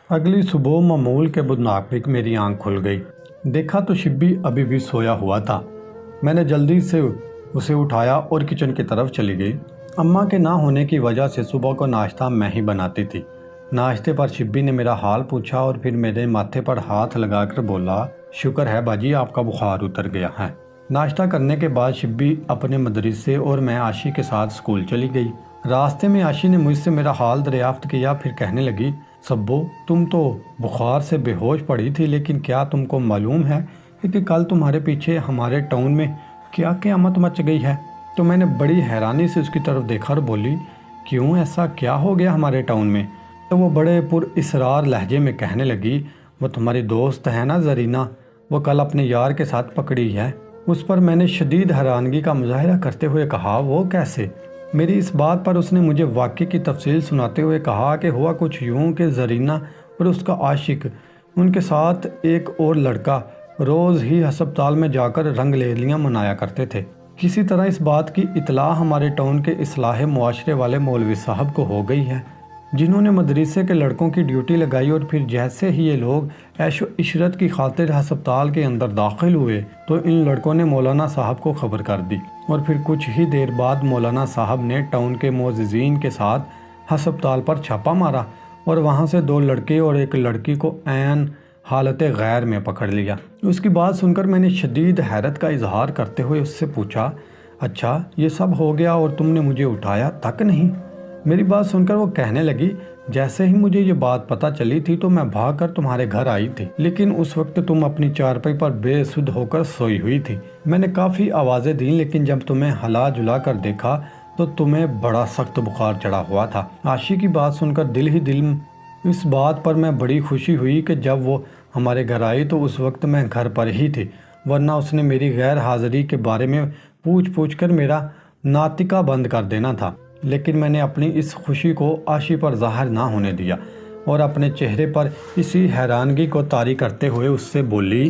अगली सुबह मामूल के मुताबिक मेरी आंख खुल गई। देखा तो शिब्बी अभी भी सोया हुआ था। मैंने जल्दी से उसे उठाया और किचन की तरफ चली गई। अम्मा के ना होने की वजह से सुबह को नाश्ता मैं ही बनाती थी। नाश्ते पर शिब्बी ने मेरा हाल पूछा और फिर मेरे माथे पर हाथ लगाकर बोला, शुक्र है बाजी आपका बुखार उतर गया है। नाश्ता करने के बाद शिब्बी अपने मदरसे और मैं आशी के साथ स्कूल चली गई। रास्ते में आशी ने मुझसे मेरा हाल दरियाफ्त किया, फिर कहने लगी, सब्बो तुम तो बुखार से बेहोश पड़ी थी, लेकिन क्या तुमको मालूम है कि कल तुम्हारे पीछे हमारे टाउन में क्या क़यामत मच गई है। तो मैंने बड़ी हैरानी से उसकी तरफ देखा और बोली, क्यों, ऐसा क्या हो गया हमारे टाउन में। तो वो बड़े पुरइसरार लहजे में कहने लगी, वो तुम्हारी दोस्त है ना जरीना, वो कल अपने यार के साथ पकड़ी है। उस पर मैंने शदीद हैरानगी का मुजाहरा करते हुए कहा, वो कैसे। मेरी इस बात पर उसने मुझे वाक़े की तफसील सुनाते हुए कहा कि हुआ कुछ यूँ कि जरीना और उसका आशिक, उनके साथ एक और लड़का रोज़ ही हस्पताल में जाकर रंगलेलियाँ मनाया करते थे। किसी तरह इस बात की इतला हमारे टाउन के इस्लाह मुआशरे वाले मौलवी साहब को हो गई है, जिन्होंने मदरसे के लड़कों की ड्यूटी लगाई। और फिर जैसे ही ये लोग ऐशो इशरत की खातिर हस्पताल के अंदर दाखिल हुए तो इन लड़कों ने मौलाना साहब को खबर कर दी। और फिर कुछ ही देर बाद मौलाना साहब ने टाउन के मोअज़्ज़िज़ीन के साथ हस्पताल पर छापा मारा और वहाँ से 2 लड़के और एक लड़की को ऐन हालत गैर में पकड़ लिया। उसकी बात सुनकर मैंने शदीद हैरत का इजहार करते हुए उससे पूछा, अच्छा ये सब हो गया और तुमने मुझे उठाया तक नहीं। मेरी बात सुनकर वो कहने लगी, जैसे ही मुझे ये बात पता चली थी तो मैं भागकर तुम्हारे घर आई थी, लेकिन उस वक्त तुम अपनी चारपाई पर बेसुध होकर सोई हुई थी। मैंने काफ़ी आवाज़ें दी, लेकिन जब तुम्हें हला जुला कर देखा तो तुम्हें बड़ा सख्त बुखार चढ़ा हुआ था। आशी की बात सुनकर दिल ही दिल इस बात पर मैं बड़ी खुशी हुई कि जब वो हमारे घर आई तो उस वक्त मैं घर पर ही थी, वरना उसने मेरी गैर हाज़िरी के बारे में पूछ कर मेरा नातिका बंद कर देना था। लेकिन मैंने अपनी इस खुशी को आशी पर ज़ाहिर ना होने दिया और अपने चेहरे पर इसी हैरानगी को तारी करते हुए उससे बोली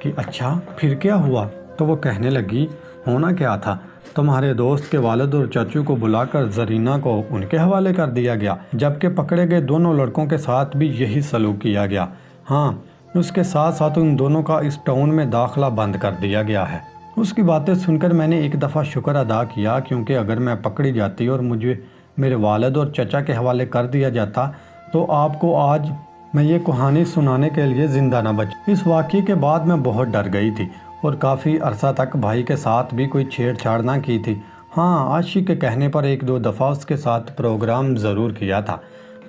कि अच्छा फिर क्या हुआ। तो वो कहने लगी, होना क्या था, तुम्हारे दोस्त के वालिद और चाचू को बुलाकर जरीना को उनके हवाले कर दिया गया, जबकि पकड़े गए दोनों लड़कों के साथ भी यही सलूक किया गया। हाँ, उसके साथ साथ उन दोनों का इस टाउन में दाखिला बंद कर दिया गया है। उसकी बातें सुनकर मैंने एक दफ़ा शुक्र अदा किया, क्योंकि अगर मैं पकड़ी जाती और मुझे मेरे वालिद और चचा के हवाले कर दिया जाता तो आपको आज मैं ये कहानी सुनाने के लिए ज़िंदा न बच। इस वाक़ये के बाद मैं बहुत डर गई थी और काफ़ी अरसा तक भाई के साथ भी कोई छेड़छाड़ ना की थी। हाँ, आशी के कहने पर 1-2 दफ़ा उसके साथ प्रोग्राम ज़रूर किया था,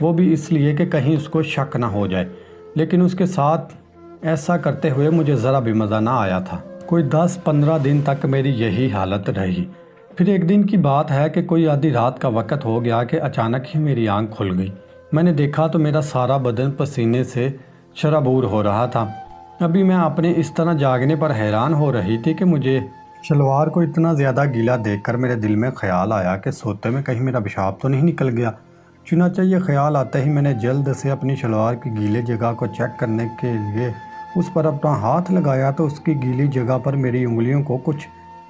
वो भी इसलिए कि कहीं उसको शक ना हो जाए, लेकिन उसके साथ ऐसा करते हुए मुझे ज़रा भी मज़ा ना आया था। कोई 10-15 दिन तक मेरी यही हालत रही। फिर एक दिन की बात है कि कोई आधी रात का वक़्त हो गया कि अचानक ही मेरी आंख खुल गई। मैंने देखा तो मेरा सारा बदन पसीने से शराबूर हो रहा था। अभी मैं अपने इस तरह जागने पर हैरान हो रही थी कि मुझे शलवार को इतना ज़्यादा गीला देखकर मेरे दिल में ख्याल आया कि सोते में कहीं मेरा पेशाब तो नहीं निकल गया। चुनांचे ये ख्याल आते ही मैंने जल्द से अपनी शलवार की गीले जगह को चेक करने के लिए उस पर अपना हाथ लगाया तो उसकी गीली जगह पर मेरी उंगलियों को कुछ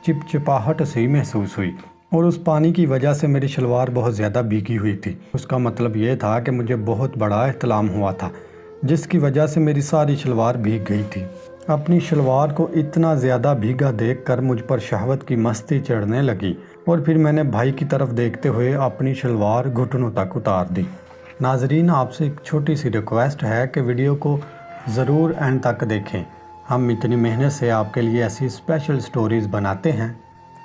चिपचिपाहट सी महसूस हुई और उस पानी की वजह से मेरी शलवार बहुत ज़्यादा भीगी हुई थी। उसका मतलब ये था कि मुझे बहुत बड़ा एहतलाम हुआ था, जिसकी वजह से मेरी सारी शलवार भीग गई थी। अपनी शलवार को इतना ज़्यादा भीगा देखकर मुझ पर शहवत की मस्ती चढ़ने लगी और फिर मैंने भाई की तरफ देखते हुए अपनी शलवार घुटनों तक उतार दी। नाजरीन, आपसे एक छोटी सी रिक्वेस्ट है कि वीडियो को ज़रूर एंड तक देखें। हम इतनी मेहनत से आपके लिए ऐसी स्पेशल स्टोरीज़ बनाते हैं।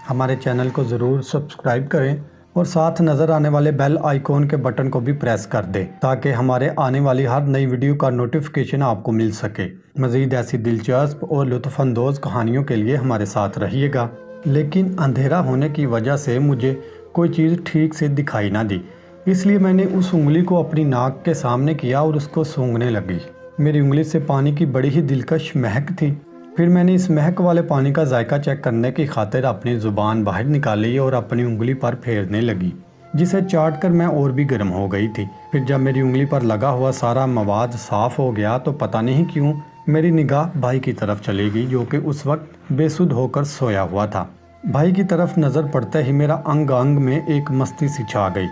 हमारे चैनल को ज़रूर सब्सक्राइब करें और साथ नज़र आने वाले बेल आइकॉन के बटन को भी प्रेस कर दें, ताकि हमारे आने वाली हर नई वीडियो का नोटिफिकेशन आपको मिल सके। मज़ीद ऐसी दिलचस्प और लुत्फ़अंदोज़ कहानियों के लिए हमारे साथ रहिएगा। लेकिन अंधेरा होने की वजह से मुझे कोई चीज़ ठीक से दिखाई ना दी, इसलिए मैंने उस उंगली को अपनी नाक के सामने किया और उसको सूंघने लगी। मेरी उंगली से पानी की बड़ी ही दिलकश महक थी। फिर मैंने इस महक वाले पानी का जायका चेक करने की खातिर अपनी ज़ुबान बाहर निकाली और अपनी उंगली पर फेरने लगी, जिसे चाट कर मैं और भी गर्म हो गई थी। फिर जब मेरी उंगली पर लगा हुआ सारा मवाद साफ़ हो गया तो पता नहीं क्यों मेरी निगाह भाई की तरफ चली गई, जो कि उस वक्त बेसुध होकर सोया हुआ था। भाई की तरफ नज़र पड़ते ही मेरा अंग अंग में एक मस्ती सी छा गई।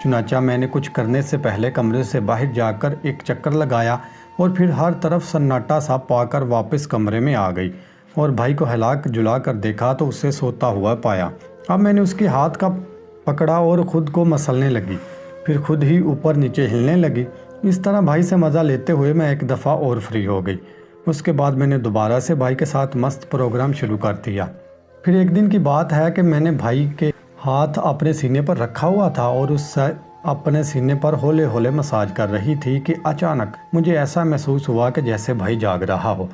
चुनाचा मैंने कुछ करने से पहले कमरे से बाहर जाकर एक चक्कर लगाया और फिर हर तरफ सन्नाटा सा पाकर वापस कमरे में आ गई और भाई को हिला जुला कर देखा तो उसे सोता हुआ पाया। अब मैंने उसके हाथ का पकड़ा और ख़ुद को मसलने लगी, फिर खुद ही ऊपर नीचे हिलने लगी। इस तरह भाई से मज़ा लेते हुए मैं एक दफ़ा और फ्री हो गई। उसके बाद मैंने दोबारा से भाई के साथ मस्त प्रोग्राम शुरू कर दिया। फिर एक दिन की बात है कि मैंने भाई के हाथ अपने सीने पर रखा हुआ था और उससे अपने सीने पर हौले हौले मसाज कर रही थी कि अचानक मुझे ऐसा महसूस हुआ कि जैसे भाई जाग रहा हो।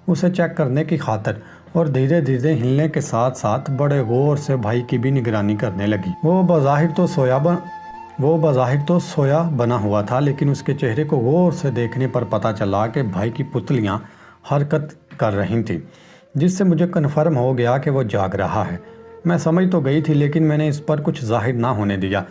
उसे चेक करने की खातिर और धीरे धीरे हिलने के साथ साथ बड़े गौर से भाई की भी निगरानी करने लगी। वो बज़ाहिर तो सोया बना हुआ था, लेकिन उसके चेहरे को गौर से देखने पर पता चला कि भाई की पुतलियां हरकत कर रही थीं, जिससे मुझे कन्फर्म हो गया कि वो जाग रहा है। मैं समझ तो गई थी, लेकिन मैंने इस पर कुछ जाहिर ना होने दिया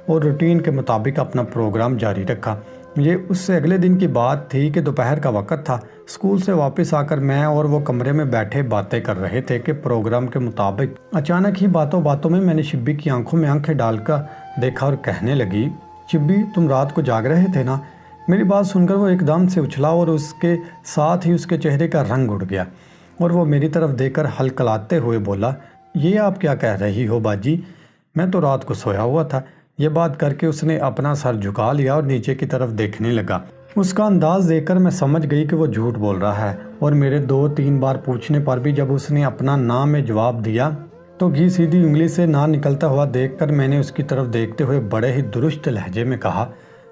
और रूटीन के मुताबिक अपना प्रोग्राम जारी रखा। ये उससे अगले दिन की बात थी कि दोपहर का वक्त था। स्कूल से वापस आकर मैं और वो कमरे में बैठे बातें कर रहे थे कि प्रोग्राम के मुताबिक अचानक ही बातों बातों में मैंने शिब्बी की आंखों में आंखें डालकर देखा और कहने लगी, शिब्बी तुम रात को जाग रहे थे ना। मेरी बात सुनकर वो एकदम से उछला और उसके साथ ही उसके चेहरे का रंग उड़ गया और वो मेरी तरफ देखकर हल्कलाते हुए बोला, ये आप क्या कह रही हो बाजी, मैं तो रात को सोया हुआ था। ये बात करके उसने अपना सर झुका लिया और नीचे की तरफ देखने लगा। उसका अंदाज देखकर मैं समझ गई कि वो झूठ बोल रहा है और मेरे 2-3 बार पूछने पर भी जब उसने अपना ना में जवाब दिया तो घी सीधी उंगली से ना निकलता हुआ देखकर मैंने उसकी तरफ देखते हुए बड़े ही दुरुस्त लहजे में कहा,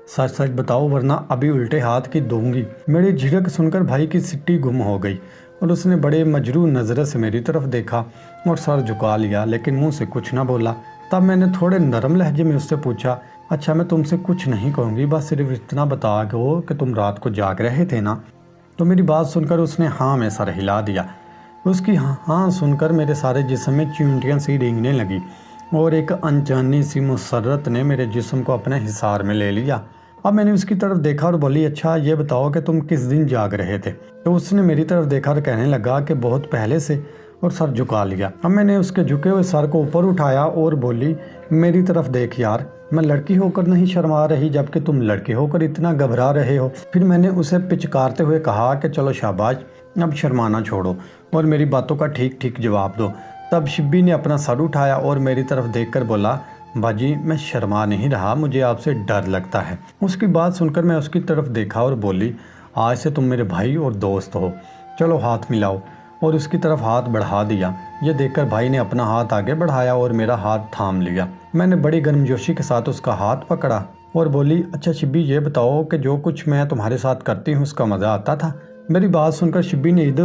सच सच बताओ वरना अभी उल्टे हाथ की दूंगी। मेरी झिड़क सुनकर भाई की सिट्टी गुम हो गई और उसने बड़े मजरू नज़र से मेरी तरफ देखा और सर झुका लिया, लेकिन मुंह से कुछ ना बोला। तब मैंने थोड़े नरम लहजे में उससे पूछा, अच्छा मैं तुमसे कुछ नहीं कहूँगी, बस सिर्फ इतना बता दो कि तुम रात को जाग रहे थे ना। तो मेरी बात सुनकर उसने हाँ में सर हिला दिया। उसकी हाँ सुनकर मेरे सारे जिस्म में चींटियाँ सी रेंगने लगी और एक अनजानी सी मुसर्रत ने मेरे जिस्म को अपने हिसार में ले लिया। अब मैंने उसकी तरफ देखा और बोली, अच्छा ये बताओ कि तुम किस दिन जाग रहे थे। तो उसने मेरी तरफ देखा और कहने लगा कि बहुत पहले से, और सर झुका लिया। अब मैंने उसके झुके हुए सर को ऊपर उठाया और बोली, मेरी तरफ देख यार, मैं लड़की होकर नहीं शर्मा रही जबकि तुम लड़के होकर इतना घबरा रहे हो। फिर मैंने उसे पिचकारते हुए कहा कि चलो शाबाश, अब शर्माना छोड़ो और मेरी बातों का ठीक ठीक जवाब दो। तब शिब्बी ने अपना सर उठाया और मेरी तरफ देखकर बोला, बाजी मैं शर्मा नहीं रहा, मुझे आपसे डर लगता है। उसकी बात सुनकर मैं उसकी तरफ देखा और बोली, आज से तुम मेरे भाई और दोस्त हो, चलो हाथ मिलाओ। और उसकी तरफ हाथ बढ़ा दिया। ये देखकर भाई ने अपना हाथ आगे बढ़ाया और मेरा हाथ थाम लिया। मैंने बड़ी गर्मजोशी के साथ उसका हाथ पकड़ा और बोली, अच्छा शिब्बी ये बताओ कि जो कुछ मैं तुम्हारे साथ करती हूँ उसका मज़ा आता था। मेरी बात सुनकर शिब्बी ने इधर